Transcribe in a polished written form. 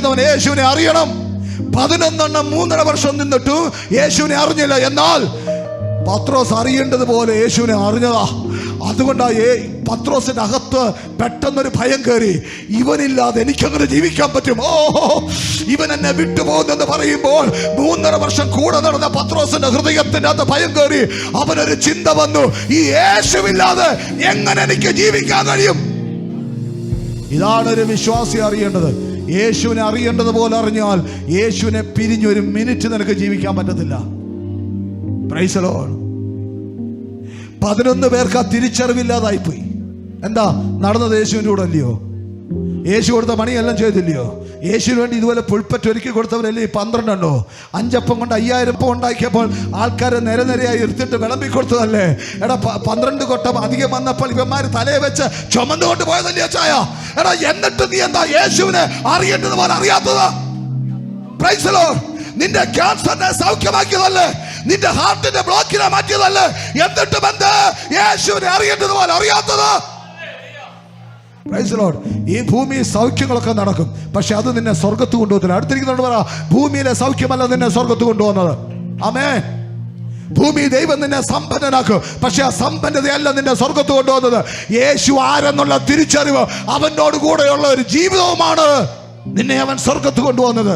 ജീവിക്കുന്നവൻ യേശുവിനെ അറിയണം. 11 3.5 വർഷം നിന്നിട്ടും യേശുവിനെ അറിഞ്ഞില്ല. എന്നാൽ പത്രോസ് അറിയേണ്ടതുപോലെ യേശുവിനെ അറിഞ്ഞതാ. അതുകൊണ്ടാ പത്രോസിന്റെ അകത്ത് പെട്ടെന്നൊരു ഭയം കയറി. ഇവനില്ലാതെ എനിക്കങ്ങനെ ജീവിക്കാൻ പറ്റും? ഇവൻ എന്നെ വിട്ടുപോകുന്നെന്ന് പറയുമ്പോൾ 3.5 വർഷം കൂടെ നടന്ന പത്രോസിന്റെ ഹൃദയത്തിന്റെ അകത്ത് ഭയം കയറി. അവനൊരു ചിന്ത വന്നു, ഈ യേശുവില്ലാതെ എങ്ങനെ എനിക്ക് ജീവിക്കാൻ കഴിയും? ഇതാണ് ഒരു വിശ്വാസി അറിയേണ്ടത്. യേശുവിനെ അറിയേണ്ടതുപോലെ അറിഞ്ഞാൽ യേശുവിനെ പിരിഞ്ഞൊരു മിനിറ്റ് നിനക്ക് ജീവിക്കാൻ പറ്റത്തില്ല. Praise the Lord. 11 പേർക്ക് ആ തിരിച്ചറിവില്ലാതായിപ്പോയി. എന്താ നടന്നത്? യേശുവിൻ്റെ കൂടെ അല്ലയോ? യേശു കൊടുത്ത പണിയെല്ലാം ചെയ്തില്ലയോ? യേശുവിന് വേണ്ടി ഇതുപോലെ പുൽപ്പറ്റ് ഒരുക്കി കൊടുത്തവരല്ലേ ഈ 12 എണ്ണോ? 5 അപ്പം കൊണ്ട് 5000 അപ്പം ഉണ്ടാക്കിയപ്പോൾ ആൾക്കാരെ നിരനിരയായി ഇരുത്തിട്ട് വിളമ്പി കൊടുത്തതല്ലേ? എടാ 12 കൊട്ടം അധികം വന്നപ്പോൾ ഇവന്മാര് തലയെ വെച്ച് ചുമന്നുകൊണ്ട് പോയതല്ലേ ചായ? എടാ എന്നിട്ട് നീ എന്താ യേശുവിനെ അറിയേണ്ടതുപോലെ അറിയാത്തത്? Praise the Lord. നിന്റെ ക്യാൻസറിനെ സൗഖ്യമാക്കിയതല്ലേ? നിന്റെ ഹാർട്ടിന്റെ ബ്ലോക്കിനെ മാറ്റിയതല്ലേ? എന്നിട്ടും എന്താ യേശുവിനെ അറിയേണ്ടതുപോലെ അറിയാത്തത്? Praise the Lord. ഈ ഭൂമിയിൽ സൗഖ്യങ്ങളൊക്കെ നടക്കും, പക്ഷെ അത് നിന്നെ സ്വർഗത്ത് കൊണ്ടുപോകത്തില്ല. അടുത്തിരിക്കുന്നോണ്ട് പറ, ഭൂമിയിലെ സൗഖ്യമല്ല നിന്നെ സ്വർഗത്ത് കൊണ്ടുപോകുന്നത്. ആമേൻ. ഭൂമി ദൈവം നിന്നെ സമ്പന്നനാക്കും, പക്ഷെ ആ സമ്പന്നതയല്ല നിന്നെ സ്വർഗത്ത് കൊണ്ടുപോകുന്നത്. യേശു ആരെന്നുള്ള തിരിച്ചറിവ്, അവനോട് കൂടെയുള്ള ഒരു ജീവിതവുമാണ് നിന്നെ അവൻ സ്വർഗത്ത് കൊണ്ടുപോകുന്നത്.